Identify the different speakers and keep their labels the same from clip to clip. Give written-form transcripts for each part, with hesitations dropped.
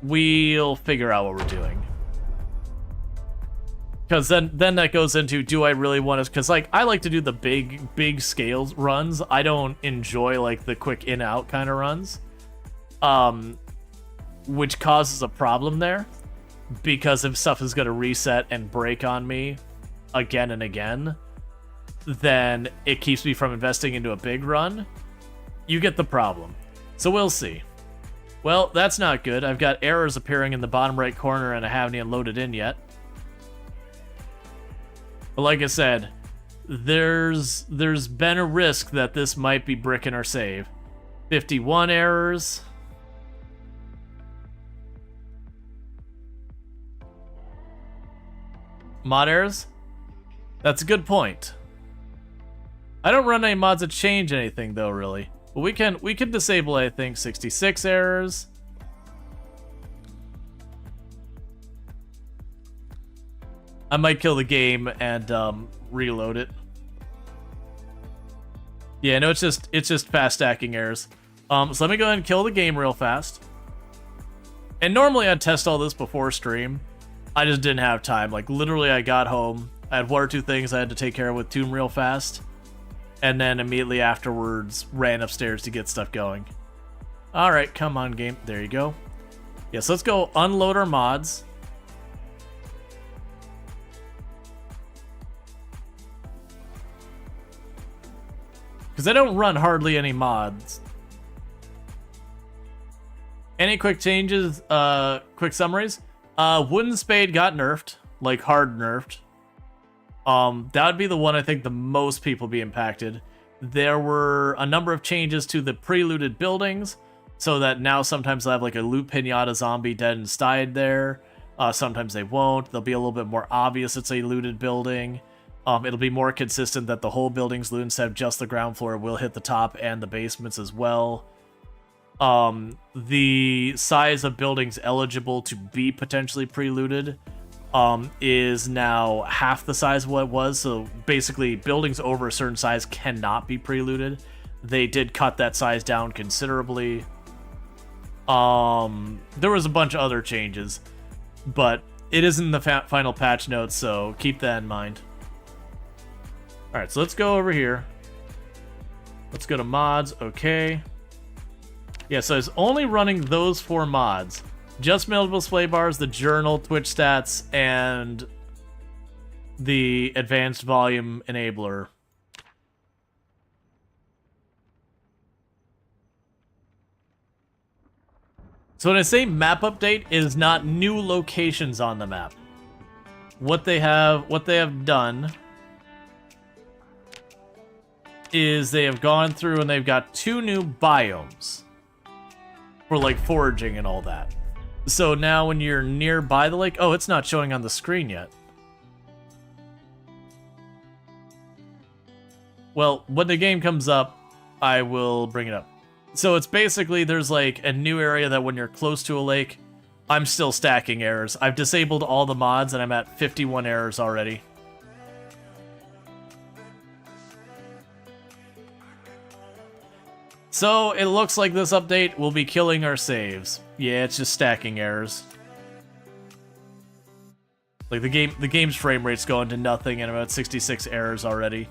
Speaker 1: we'll figure out what we're doing. Because then that goes into, do I really want to... Because, like, I like to do the big scale runs. I don't enjoy, like, the quick in-out kind of runs. Which causes a problem there. Because if stuff is going to reset and break on me again and again, then it keeps me from investing into a big run. You get the problem. So we'll see. Well, that's not good. I've got errors appearing in the bottom right corner and I haven't even loaded in yet. But like I said, there's been a risk that this might be bricking our save. 51 errors. Mod errors? That's a good point. I don't run any mods that change anything though, really. But we can disable, I think, 66 errors. I might kill the game and reload it. Yeah, no, it's just fast stacking errors. So let me go ahead and kill the game real fast. And normally I'd test all this before stream. I just didn't have time. Like, literally, I got home. I had one or two things I had to take care of with Tomb real fast. And then immediately afterwards, ran upstairs to get stuff going. Alright, come on, game. There you go. Yes, let's go unload our mods. Because I don't run hardly any mods. Any quick changes, quick summaries? Wooden Spade got nerfed, like hard nerfed. That would be the one I think the most people be impacted. There were a number of changes to the pre-looted buildings, so that now sometimes they'll have like a loot pinata zombie dead inside there. Sometimes they won't. They'll be a little bit more obvious it's a looted building. It'll be more consistent that the whole building's loot instead of just the ground floor will hit the top and the basements as well. The size of buildings eligible to be potentially pre-looted is now half the size of what it was. So basically, buildings over a certain size cannot be pre-looted. They did cut that size down considerably. There was a bunch of other changes, but it isn't the final patch notes, so keep that in mind. Alright, so let's go over here. Let's go to mods. Okay. Yeah, so it's only running those 4 mods. Just multiple display bars, the journal, Twitch stats, and the advanced volume enabler. So when I say map update, it is not new locations on the map. What they have done is they have gone through and they've got 2 new biomes for like foraging and all that. So now when you're nearby the lake, oh, it's not showing on the screen yet. Well, when the game comes up, I will bring it up. So it's basically, there's like a new area that when you're close to a lake, I'm still stacking errors. I've disabled all the mods and I'm at 51 errors already. So it looks like this update will be killing our saves. Yeah, it's just stacking errors. Like the game's frame rate's going to nothing and I'm at 66 errors already.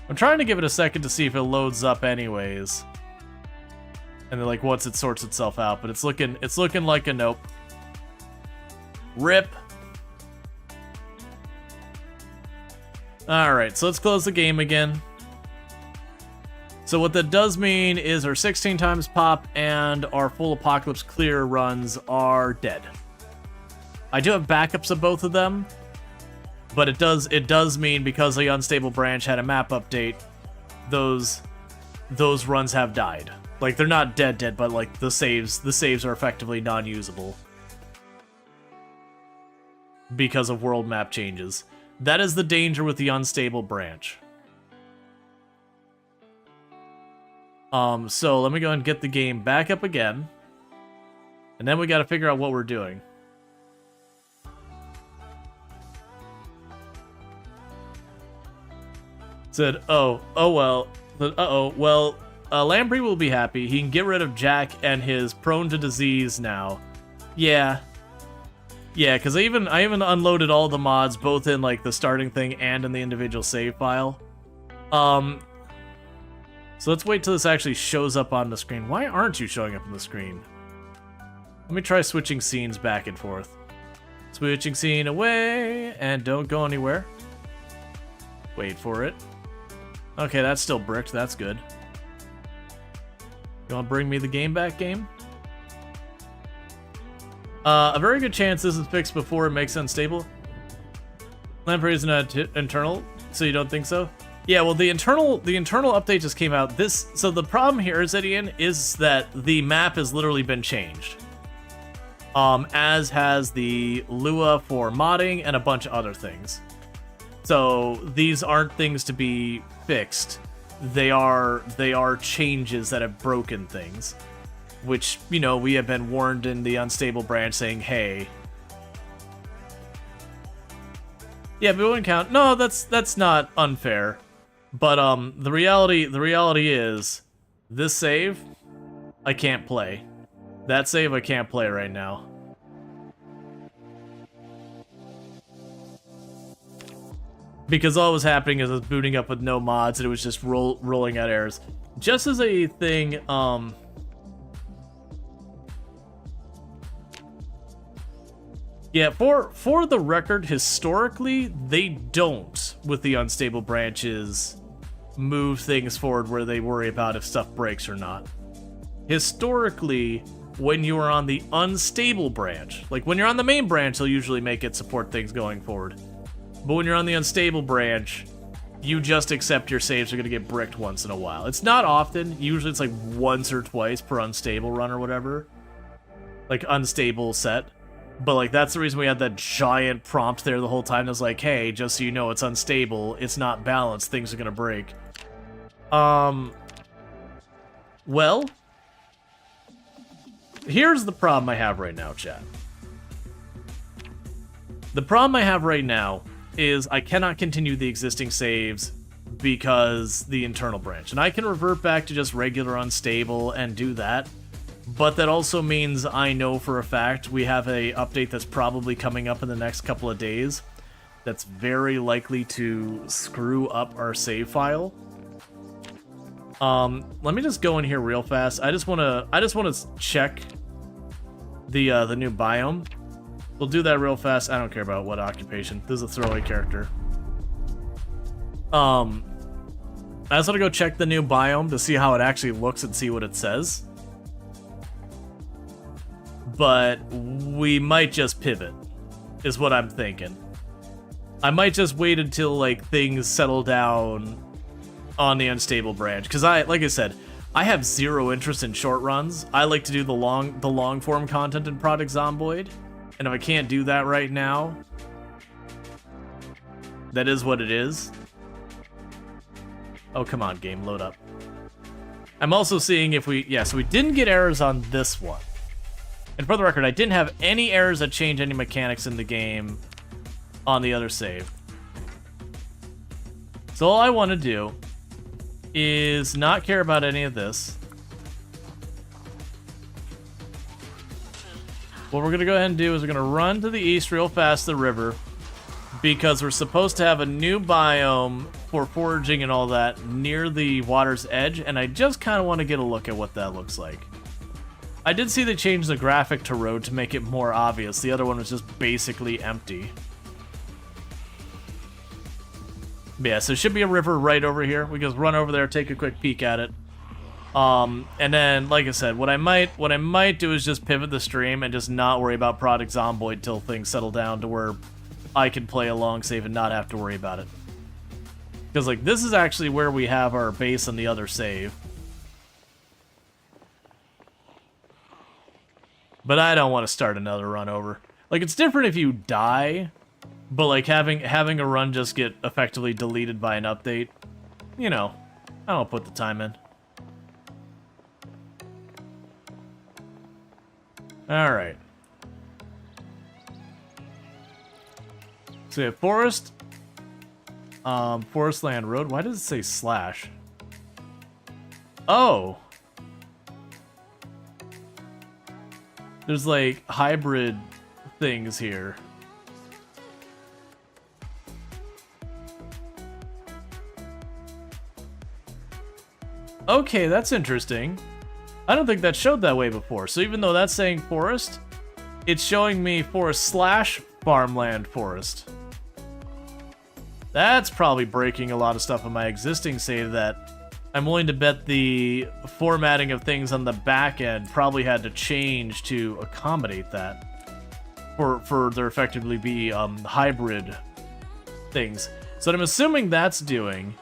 Speaker 1: I'm trying to give it a second to see if it loads up anyways. And then like once it sorts itself out, but it's looking like a nope. RIP. Alright, so let's close the game again. So what that does mean is our 16 times pop and our full apocalypse clear runs are dead. I do have backups of both of them, but it does mean because the unstable branch had a map update, those runs have died. Like they're not dead, but like the saves are effectively non-usable because of world map changes. That is the danger with the unstable branch. So let me go and get the game back up again. And then we gotta figure out what we're doing. Said, well, Lamprey will be happy. He can get rid of Jack and his prone to disease now. Yeah. Yeah, because I even unloaded all the mods, both in like the starting thing and in the individual save file. So let's wait till this actually shows up on the screen. Why aren't you showing up on the screen? Let me try switching scenes back and forth. Switching scene away, and don't go anywhere. Wait for it. Okay, that's still bricked. That's good. You want to bring me the game back, game? A very good chance this is fixed before it makes unstable. Lamprey is not internal, so you don't think so? Yeah, well, the internal update just came out. So the problem here, Zidian, is that the map has literally been changed. As has the Lua for modding and a bunch of other things. So these aren't things to be fixed. They are changes that have broken things. Which, you know, we have been warned in the unstable branch saying, hey. Yeah, but it wouldn't count. No, that's not unfair. But the reality is, this save, I can't play. That save I can't play right now. Because all that was happening is it was booting up with no mods and it was just rolling out errors. Just as a thing, yeah, for the record, historically, they don't, with the unstable branches, move things forward where they worry about if stuff breaks or not. Historically, when you are on the unstable branch, like when you're on the main branch, they'll usually make it support things going forward. But when you're on the unstable branch, you just accept your saves are going to get bricked once in a while. It's not often. Usually it's like once or twice per unstable run or whatever. Like unstable set. But like that's the reason we had that giant prompt there the whole time. It was like, hey, just so you know, it's unstable. It's not balanced. Things are going to break. Well, here's the problem I have right now, chat. The problem I have right now is I cannot continue the existing saves because the internal branch. And I can revert back to just regular unstable and do that. But that also means I know for a fact we have a update that's probably coming up in the next couple of days that's very likely to screw up our save file. Let me just go in here real fast. I just wanna check the new biome. We'll do that real fast. I don't care about what occupation. This is a throwaway character. I just want to go check the new biome to see how it actually looks and see what it says. But we might just pivot, is what I'm thinking. I might just wait until like things settle down on the unstable branch, because like I said, I have zero interest in short runs. I like to do the long form content in Project Zomboid. And if I can't do that right now, that is what it is. Oh, come on, game, load up. I'm also seeing if we... Yeah, so we didn't get errors on this one. And for the record, I didn't have any errors that change any mechanics in the game on the other save. So all I want to do is not care about any of this. What we're going to go ahead and do is we're going to run to the east real fast to the river, because we're supposed to have a new biome for foraging and all that near the water's edge, and I just kind of want to get a look at what that looks like. I did see they changed the graphic to road to make it more obvious. The other one was just basically empty. But yeah, so it should be a river right over here. We just run over there, take a quick peek at it. And then, like I said, what I might do is just pivot the stream and just not worry about Project Zomboid till things settle down to where I can play a long save and not have to worry about it. Because, like, this is actually where we have our base on the other save. But I don't want to start another run over. Like, it's different if you die, but, like, having a run just get effectively deleted by an update, you know, I don't put the time in. Alright. So we have forest. Forest land road. Why does it say slash? Oh. There's like hybrid things here. Okay, that's interesting. I don't think that showed that way before. So even though that's saying forest, it's showing me forest slash farmland forest. That's probably breaking a lot of stuff in my existing save that I'm willing to bet the formatting of things on the back end probably had to change to accommodate that for there effectively be hybrid things. So what I'm assuming that's doing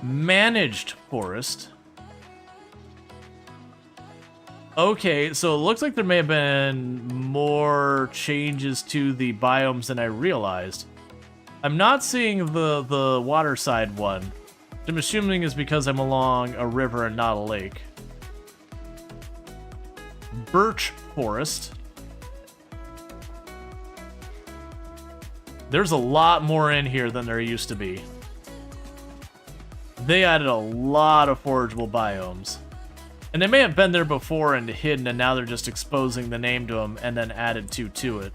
Speaker 1: managed forest. Okay, so it looks like there may have been more changes to the biomes than I realized. I'm not seeing the water side one, which I'm assuming is because I'm along a river and not a lake. Birch forest. There's a lot more in here than there used to be. They added a lot of forageable biomes. And they may have been there before and hidden, and now they're just exposing the name to them and then added two to it.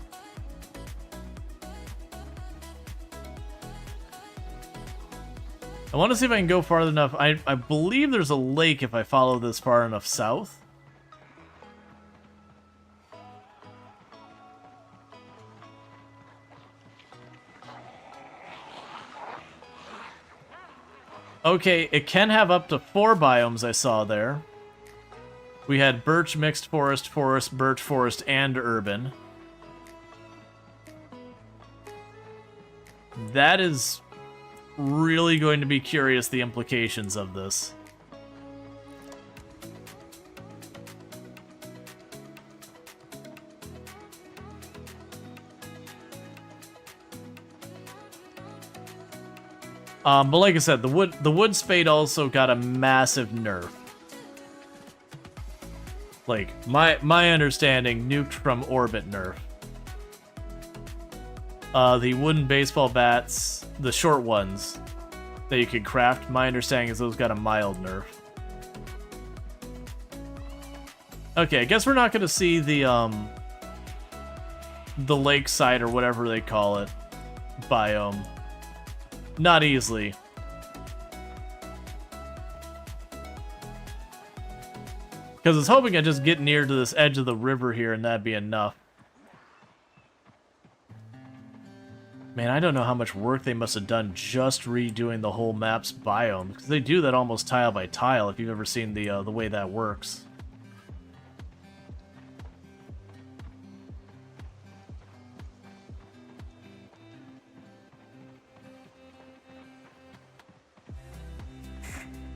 Speaker 1: I want to see if I can go far enough. I believe there's a lake if I follow this far enough south. Okay, it can have up to 4 biomes I saw there. We had birch, mixed forest, forest, birch forest, and urban. That is really going to be curious, the implications of this. But like I said, the wood spade also got a massive nerf. Like, my understanding, nuked from orbit nerf. The wooden baseball bats, the short ones that you could craft, my understanding is those got a mild nerf. Okay, I guess we're not gonna see the lakeside or whatever they call it biome. Not easily. Because I was hoping I'd just get near to this edge of the river here and that'd be enough. Man, I don't know how much work they must have done just redoing the whole map's biome. Because they do that almost tile by tile, if you've ever seen the way that works.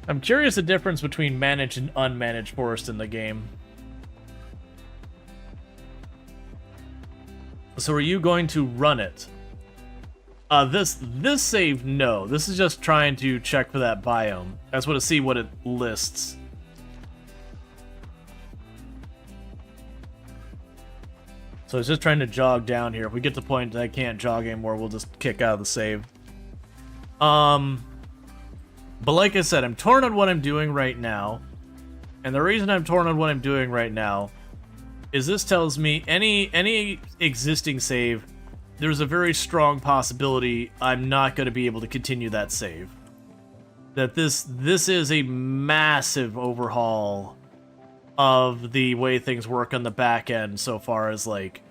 Speaker 1: I'm curious the difference between managed and unmanaged forest in the game. So are you going to run it? This save, no. This is just trying to check for that biome. I just want to see what it lists. So it's just trying to jog down here. If we get to the point that I can't jog anymore, we'll just kick out of the save. But like I said, I'm torn on what I'm doing right now. And the reason I'm torn on what I'm doing right now is this tells me any existing save, there's a very strong possibility I'm not going to be able to continue that save. That this is a massive overhaul of the way things work on the back end so far as like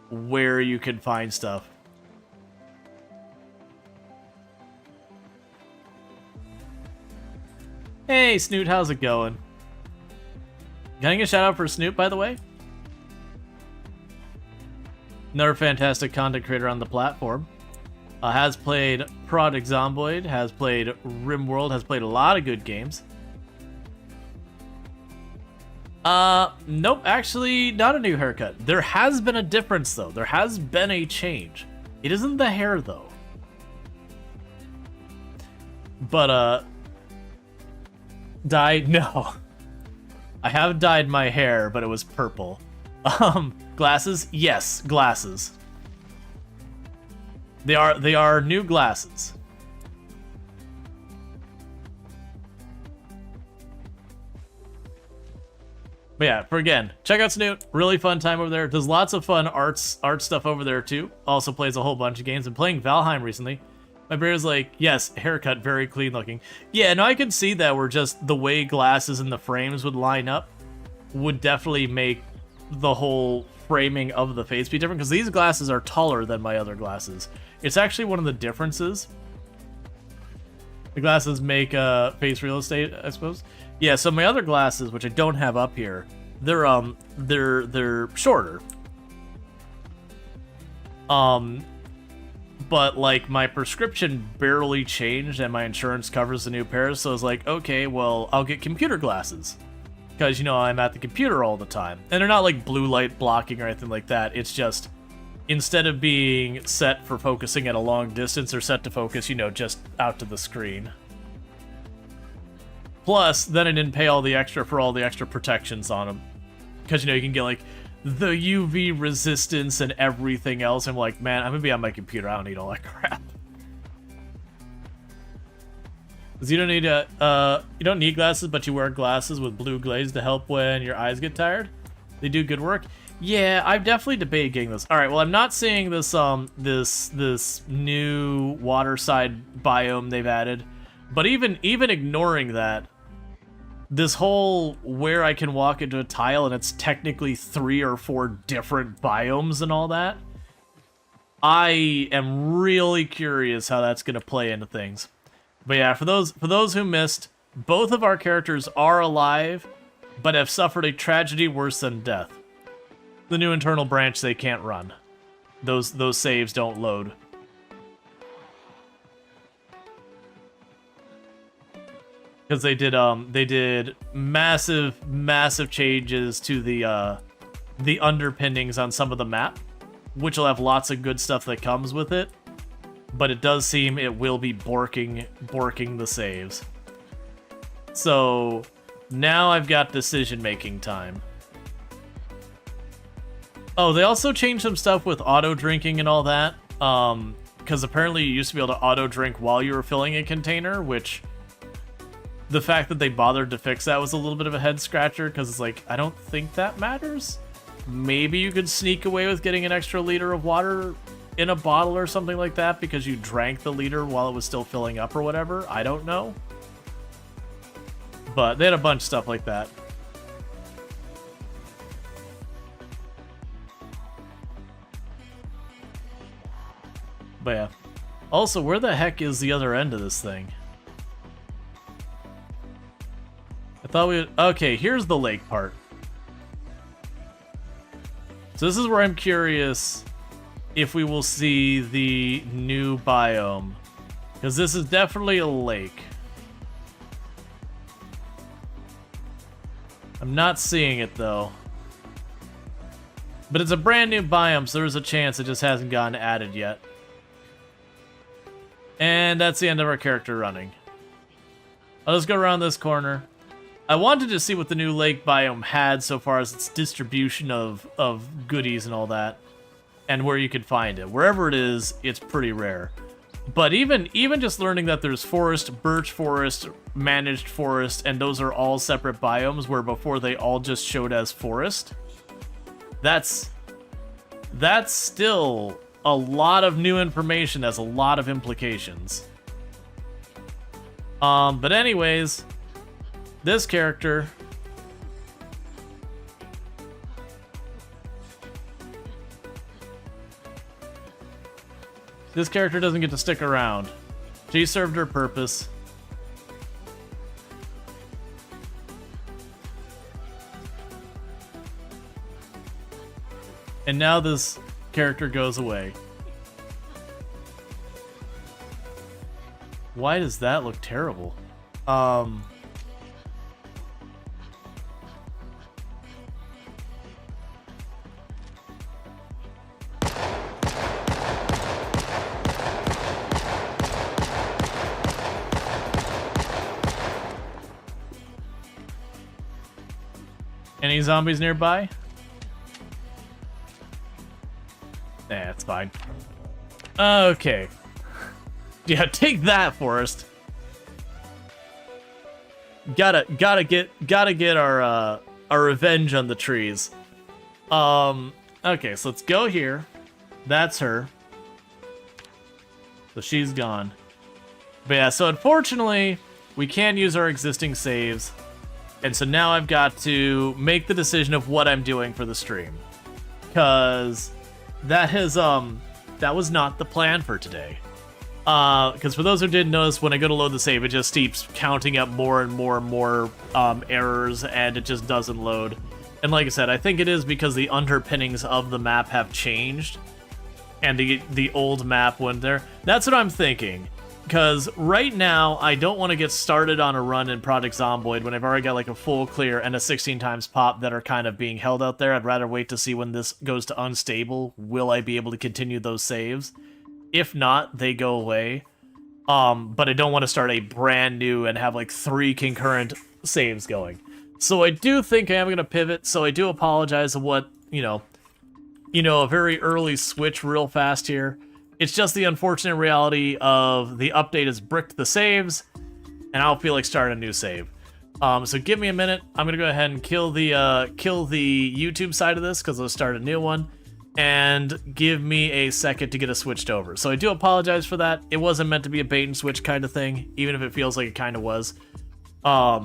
Speaker 1: where you can find stuff. Hey, Snoot, how's it going? Getting a shout out for Snoot, by the way. Another fantastic content creator on the platform. Has played Project Zomboid, has played RimWorld, has played a lot of good games. Nope, actually, not a new haircut. There has been a difference, though. There has been a change. It isn't the hair, though. But, dyed? No. I have dyed my hair, but it was purple. Glasses? Yes, glasses. They are new glasses. But yeah, for again, check out Snoot. Really fun time over there. Does lots of fun art stuff over there too. Also plays a whole bunch of games. Been playing Valheim recently. My bear's like, yes, haircut, very clean looking. Yeah, no, I can see that where just the way glasses and the frames would line up would definitely make the whole framing of the face be different, because these glasses are taller than my other glasses. It's actually one of the differences. The glasses make face real estate, I suppose. Yeah, so my other glasses, which I don't have up here, they're shorter. But like my prescription barely changed and my insurance covers the new pair, so I was like, okay, well, I'll get computer glasses. Because, you know, I'm at the computer all the time. And they're not like blue light blocking or anything like that. It's just, instead of being set for focusing at a long distance, they're set to focus, you know, just out to the screen. Plus, then I didn't pay all the extra for all the extra protections on them. Because, you know, you can get like the UV resistance and everything else. I'm like, man, I'm gonna be on my computer. I don't need all that crap. Because you don't need you don't need glasses, but you wear glasses with blue glaze to help when your eyes get tired. They do good work. Yeah, I've definitely debated getting this. All right, well, I'm not seeing this this new waterside biome they've added, but even ignoring that, this whole where I can walk into a tile and it's technically 3 or 4 different biomes and all that, I am really curious how that's gonna play into things. But yeah, for those who missed, both of our characters are alive, but have suffered a tragedy worse than death. The new internal branch they can't run. Those saves don't load. Because they did massive changes to the underpinnings on some of the map, which will have lots of good stuff that comes with it. But it does seem it will be borking the saves. So now I've got decision-making time. Oh, they also changed some stuff with auto-drinking and all that. Because apparently you used to be able to auto-drink while you were filling a container, which the fact that they bothered to fix that was a little bit of a head-scratcher, because it's like, I don't think that matters. Maybe you could sneak away with getting an extra liter of water in a bottle or something like that because you drank the liter while it was still filling up or whatever. I don't know. But they had a bunch of stuff like that. But yeah. Also, where the heck is the other end of this thing? I thought we would... Okay, here's the lake part. So this is where I'm curious if we will see the new biome. Because this is definitely a lake. I'm not seeing it, though. But it's a brand new biome, so there's a chance it just hasn't gotten added yet. And that's the end of our character running. I'll just go around this corner. I wanted to see what the new lake biome had so far as its distribution of goodies and all that. And where you could find it. Wherever it is, it's pretty rare. But even just learning that there's forest, birch forest, managed forest, and those are all separate biomes, where before they all just showed as forest, that's still a lot of new information, has a lot of implications. But anyways, this character... This character doesn't get to stick around. She served her purpose. And now this character goes away. Why does that look terrible? Any zombies nearby? Nah, it's fine. Okay. Yeah, take that, Forest. Gotta get our our revenge on the trees. Okay, so let's go here. That's her. So she's gone. But yeah, so unfortunately, we can't use our existing saves. And so now I've got to make the decision of what I'm doing for the stream. Because that was not the plan for today. Because for those who didn't notice, when I go to load the save, it just keeps counting up more and more and more errors, and it just doesn't load. And like I said, I think it is because the underpinnings of the map have changed, and the old map went there. That's what I'm thinking. Because right now, I don't want to get started on a run in Project Zomboid when I've already got like a full clear and a 16 times pop that are kind of being held out there. I'd rather wait to see when this goes to unstable. Will I be able to continue those saves? If not, they go away. But I don't want to start a brand new and have like 3 concurrent saves going. So I do think I am going to pivot, so I do apologize for what, a very early switch real fast here. It's just the unfortunate reality of the update has bricked the saves, and I don't feel like starting a new save. So give me a minute. I'm gonna go ahead and kill the YouTube side of this because I'll start a new one, and give me a second to get it switched over. So I do apologize for that. It wasn't meant to be a bait and switch kind of thing, even if it feels like it kind of was.